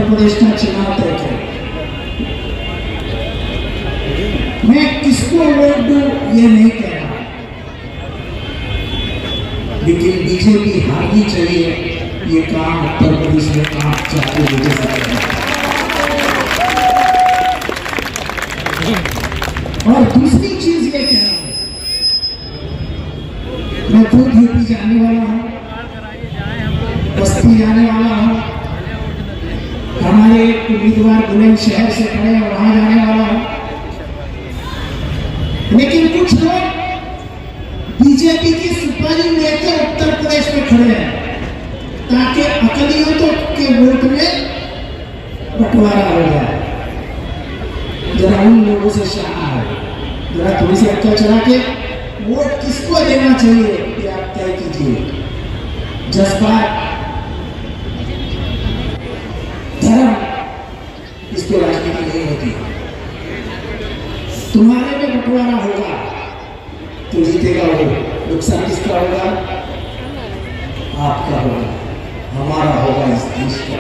प्रदेश का चुनाव तय करें। मैं किसको वोट दूं ये नहीं कह रहा, लेकिन बीजेपी हारनी चाहिए, ये काम उत्तर प्रदेश में आप चाहते हो। और दूसरी चीज ये कह रहा हूं, मैं खुद यूपी जाने वाला हूं, बस्ती जाने वाला हूं, हमारे उम्मीदवार बुलंदशहर से खड़े हैं, वहां जाने वाला हूं। लेकिन कुछ लोग बीजेपी की सुपारी लेकर उत्तर प्रदेश में खड़े हैं ताकि अकलियतों के वोट में बंटवारा हो जाए। जरा उन लोगों से शाना है, जरा थोड़ी सी अक्ल चला के वोट किसको देना चाहिए ये आप तय कीजिए। जज्बात, धर्म, इसको राजनीति नहीं होती। तुम्हारे में बंटवारा होगा तो जीतेगा वो, नुकसान किसका होगा? आपका होगा, हमारा होगा, इस देश का।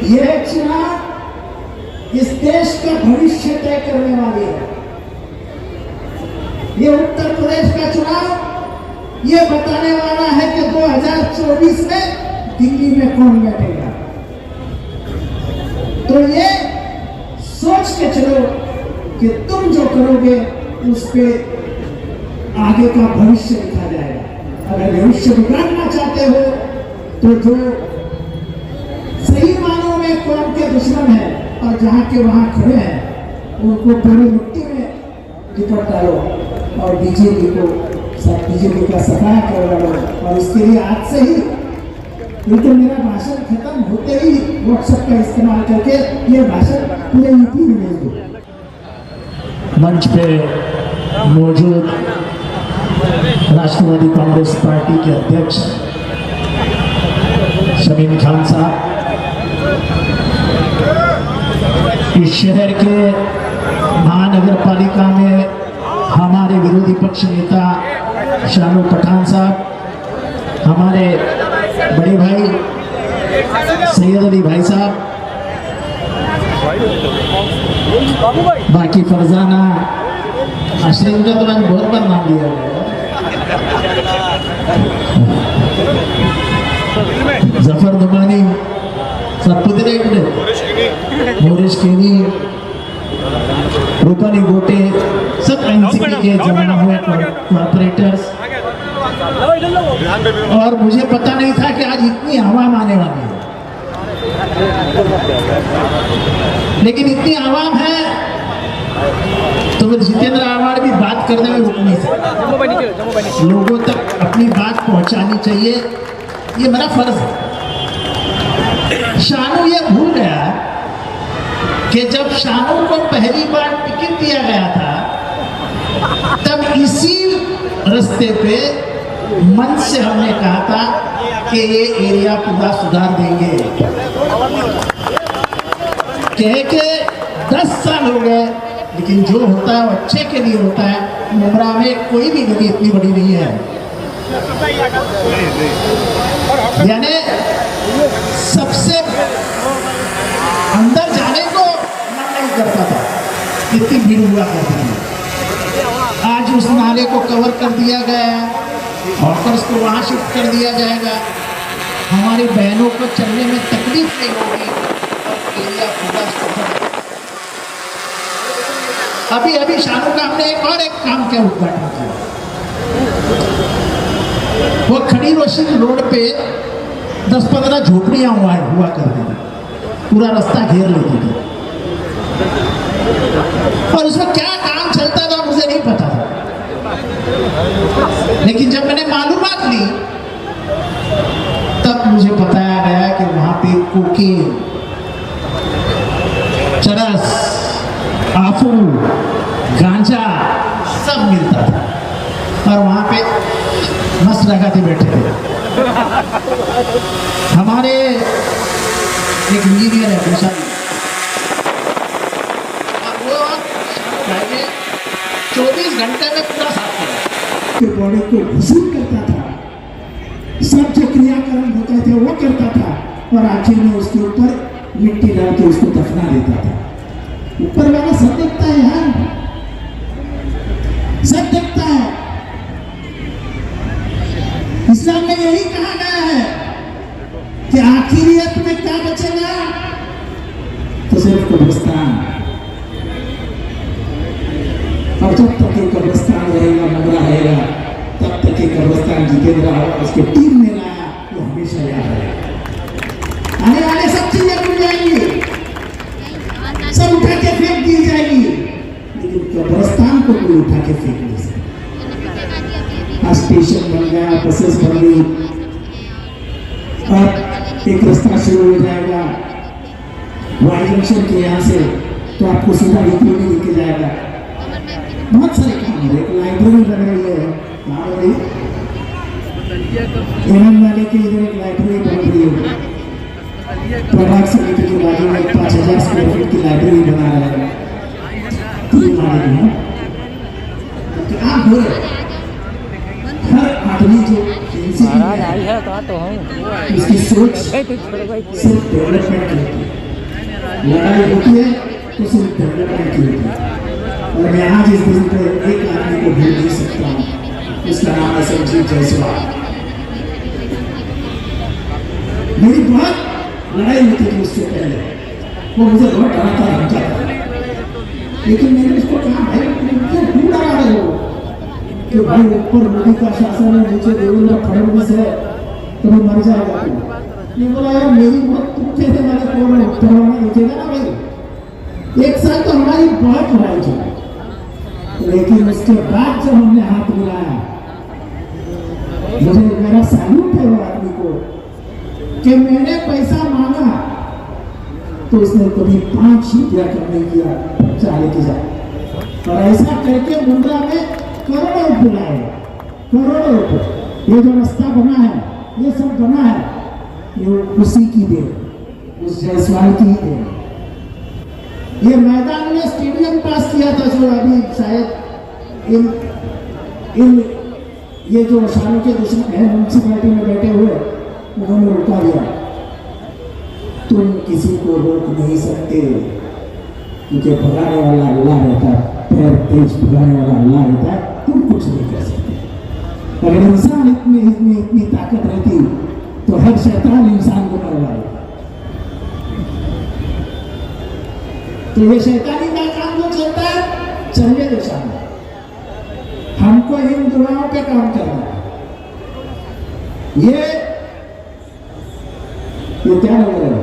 यह चुनाव इस देश का भविष्य तय करने वाली है। ये उत्तर प्रदेश का चुनाव ये बताने वाला है कि 2024 में दिल्ली में कौन बैठेगा। तो ये सोच के चलो कि तुम जो करोगे उस पे आगे का भविष्य लिखा जाएगा। अगर भविष्य बिगाड़ना चाहते हो तो जो सही मानों में कौम के दुश्मन है और जहां के वहां खड़े हैं उनको पूरी मिट्टी में लिपट डालो और बीजेपी का सफाया कर डालो। और इसके लिए आज से ही, लेकिन मेरा भाषण खत्म होते ही व्हाट्सएप का इस्तेमाल करके ये भाषण पूरे यूपी में भेज दो। मंच पे मौजूद राष्ट्रवादी कांग्रेस पार्टी के अध्यक्ष शमीम खान साहब, इस शहर के महानगर पालिका में हमारे विरोधी पक्ष नेता शाहरुख पठान साहब, हमारे बड़े भाई सैयद अली भाई साहब, बाकी फरजाना आश्रम का तो मैंने बहुत बार नाम लिया है, जफर दुमानी सतपुतरे मोरिश केनी, रूपानी गोटे, सब एनसीपी के जमा हुए कॉर्पोरेटर्स। और मुझे पता नहीं था कि आज इतनी आवाम आने वाली है, लेकिन इतनी आवाम है तो फिर जितेंद्र आवाड़ भी बात करने में रुक नहीं सकता। लोगों तक अपनी बात पहुंचानी चाहिए, ये मेरा फर्ज है। शानू ये भूल गया कि जब शानू को पहली बार टिकट दिया गया था तब इसी रास्ते पे मन से हमने कहा था कि ये एरिया पूरा सुधार देंगे। कह के 10 साल हो गए, लेकिन जो होता है वो अच्छे के लिए होता है। मुमरा में कोई भी नदी इतनी बड़ी नहीं है, यानी सबसे अंदर जाने को मन नहीं करता था, इतनी भीड़ हुआ करती थी। आज उस नाले को कवर कर दिया गया है, हॉकर्स को वहाँ शिफ्ट कर दिया जाएगा, हमारी बहनों को चलने में तकलीफ नहीं होगी और एरिया पूरा सुधर। अभी शानू का हमने एक काम का उद्घाटन किया। वो खड़ी रोशनी रोड पे 10-15 झोपड़ियां हुआ करती थी, पूरा रास्ता घेर लेती थी और उसमें क्या काम चलता था मुझे नहीं पता था। लेकिन जब मैंने मालूमात ली तब मुझे बताया गया कि वहां पे कोकीन, चरस, आफू, गांजा सब मिलता था और वहां पे मस्त लगाते बैठे थे। हमारे एक इंजीनियर है भूषण, और वो 24 घंटे में पूरा साफ करता, बॉडी को घुसूल करता था, सब जो क्रियाकर्म होते थे वो करता था और आखिर में उसके ऊपर मिट्टी डाल के उसको दफना देता था। ऊपर वाला सब देखता है यार, सब देखता है। इस्लाम में यही कहा गया है कि आखिरियत में क्या बचेगा, तो सिर्फ कब्रिस्तान। और जब तक ये कब्रिस्तान रहेगा, मगरा रहेगा, तब तक ये कब्रिस्तान जितेंद्र और उसके टीम ने लाया, वो हमेशा याद रहेगा। आने वाले सब चीजें भूल जाएंगी, सब उठा के फेंक दी जाएगी, लेकिन कब्रिस्तान को कोई उठा के फेंक नहीं सकता। आज स्टेशन बन गया, बसेस बन गई, अब एक रास्ता शुरू हो जाएगा वाई जंक्शन के यहाँ से, तो आपको सीधा वीपी में लेके जाएगा। बहुत सारे काम हो रहे, एक लाइब्रेरी बन रही है, कहाँ हो रही, एनएम वाले की इधर एक लाइब्रेरी बन रही है, प्रभाग समिति के बाजू में 5000 स्क्वायर फीट की लाइब्रेरी बना रहा है, 3 माले की है। काम हो रहे, हर आदमी जो इसकी सोच सिर्फ डेवलपमेंट की होती है, लड़ाई होती है तो सिर्फ डेवलपमेंट की होती है। और मैं आज इस दिन पर एक आदमी को भूल नहीं सकता हूँ, उसका नाम है संजीव जायसवाल। मेरी बहुत लड़ाई होती थी उससे पहले, वो मुझे बहुत डराता धमका था, लेकिन मैंने उसको कहा भाई क्यों डरा रहे हो, कि भाई ऊपर मोदी का शासन है, नीचे देवेंद्र फडणवीस है, तुम्हें मर जाएगा तू। ये बोला यार मेरी मौत तुम कहने वाले कौन है, करवाना देखेगा ना भाई। एक साल तो हमारी बहुत लड़ाई चली, लेकिन उसके बाद जब हमने हाथ मिलाया, मुझे मेरा सैल्यूट है वो आदमी को कि मैंने पैसा मांगा तो उसने कभी 5 रुपया कम नहीं किया, चाले की जाए। और ऐसा करके मुंद्रा में करोड़ों रुपये लाए, करोड़ों रुपये। ये जो रास्ता बना है, ये सब बना है, ये उसी की देन, उस जायसवाल की ही देन। ये मैदान में स्टेडियम पास किया था, जो अभी शायद इन ये जो शालों के दुश्मन है म्यूनसिपालिटी में बैठे हुए, उन्होंने रुका दिया। तुम किसी को रोक नहीं सकते, क्योंकि भगाने वाला अल्लाह रहता है, पैर तेज भगाने वाला अल्लाह रहता है, तुम कुछ नहीं कर सकते। अगर इंसान इतनी ताकत रहती तो हर शैतान इंसान को मरवाए। तो ये शैतानी का काम जो चलता है, चलिए दिशा में हमको इन दुआओं पे काम करना है। ये क्या लग रहा है,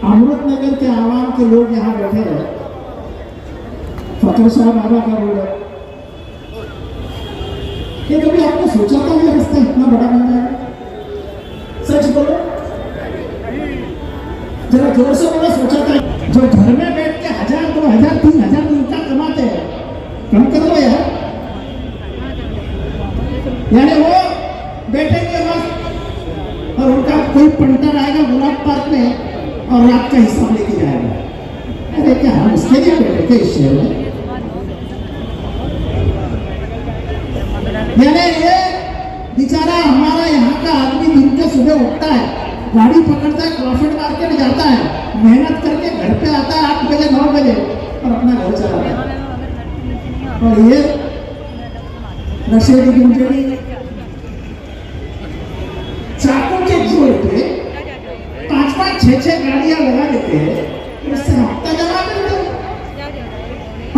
अमृतनगर के आवाम के लोग यहाँ बैठे हैं, फकर शाह बाबा का रोड है। ये कभी आपने सोचा था ये रास्ता इतना बड़ा बन जाएगा? सच बोलो, जरा जोर से बोलो, सोचा था? जो घर में बैठ के 1000, 2000, 3000 रुपया कमाते हैं, कम कर लो यार। यानी वो बैठेंगे बस, और उनका कोई पंटर आएगा गुलाब पार्क में और रात का हिस्सा लेके जाएगा। अरे क्या हम उसके लिए बैठे थे इस शहर में? यानी ये बेचारा हमारा यहाँ का आदमी दिन के सुबह उठता है, गाड़ी पकड़ता है, क्रॉफर्ड मार्केट जाता है, मेहनत करके घर पे आता है 8 बजे 9 बजे और अपना घर चलाता है। और ये नशे की गुंजरी चाकू के जोर पे 5-5, 6-6 गाड़ियां लगा देते हैं, उससे हफ्ता जमा करते हो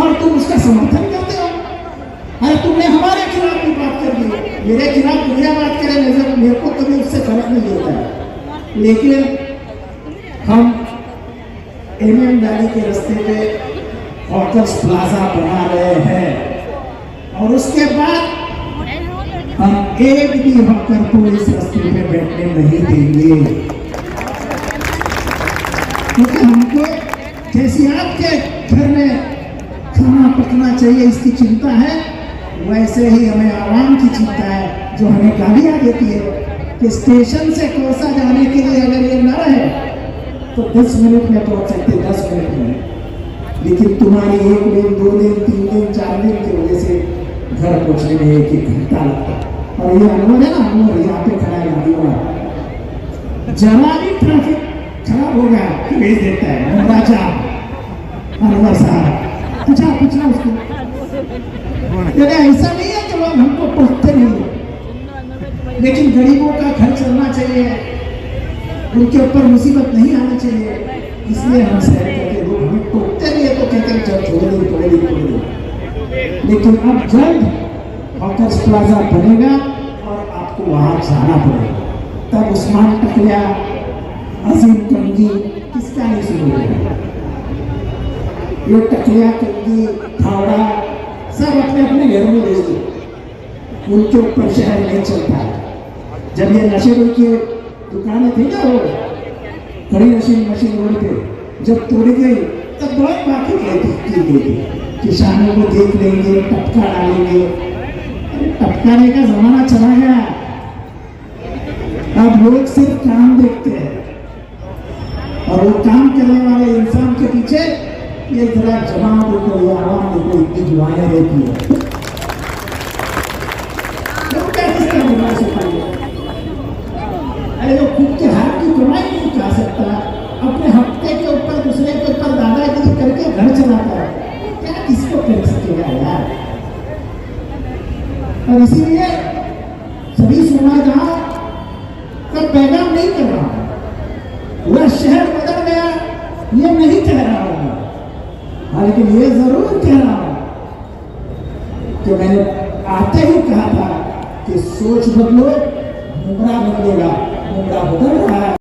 और तुम उसका समर्थन करते हो। अरे तुमने हमारे खिलाफ भी बात कर दी, मेरे खिलाफ दुनिया बात करे, नजर मेरे को कभी उससे फर्क नहीं होता है। लेकिन हम एमएम डाली के रास्ते पे हॉकर्स प्लाजा बना रहे हैं और उसके बाद हम एक भी हॉकर को इस रास्ते पे बैठने नहीं देंगे, क्योंकि हमको जैसी आपके घर में खाना पकना चाहिए इसकी चिंता है, वैसे ही हमें आवाम की चिंता है, जो हमें गालियां देती है कि स्टेशन से कोसा जाने के लिए अगर ये न रहे तो 10 मिनट में पहुंच सकते, 10 मिनट में, लेकिन तुम्हारी 1 दिन 2 दिन 3 दिन 4 दिन की वजह से घर पहुंचने में 1-1 घंटा लगता है। और ये अनवर है ना, अनवर यहाँ पे खड़ा है, गाड़ी वाला, जरा भी ट्रैफिक खराब हो गया कि भेज देता है राजा अनवर साहब, पूछा उसको। ऐसा नहीं है कि लोग हमको पूछते नहीं, लेकिन गरीबों का घर चलना चाहिए, उनके ऊपर मुसीबत नहीं आनी चाहिए, इसलिए हम शहर के लोग हमें टोकते नहीं है तो कहते हैं जब थोड़ी देर। लेकिन अब जल्द हॉकर्स प्लाजा बनेगा और आपको वहां जाना पड़ेगा, तब उस्मान टकलिया, अजीम कंगी किसका नहीं सुनेगा। ये टकलिया, कंगी, थावड़ा सब अपने अपने घरों में भेज दो, उनके ऊपर शहर नहीं चलता। जब ये नशे की दुकानें थी ना, वो खड़ी मशीन रोड पे जब तोड़ी गई तब बहुत बातें की गई थी, किसानों को देख लेंगे, टपका डालेंगे। टपकाने का जमाना चला गया, अब लोग सिर्फ काम देखते हैं और वो काम करने वाले इंसान के पीछे ये जरा जमात देखो, ये आवाम देखो, इतनी दुआएं देती है। अरे वो खुद के हाथ की कमाई नहीं खा सकता, अपने हफ्ते के ऊपर दूसरे के ऊपर दादागिरी करके घर चलाता है, क्या किसको कर सकेगा यार। और इसीलिए सभी समाजों का पैगाम नहीं कर रहा हूं, पूरा शहर बदल गया ये नहीं कह रहा हूं, लेकिन ये जरूर कह रहा हूं कि मैंने आते ही कहा था कि सोच बदलो, मुमरा बदलेगा, मुमरा बदल रहा है।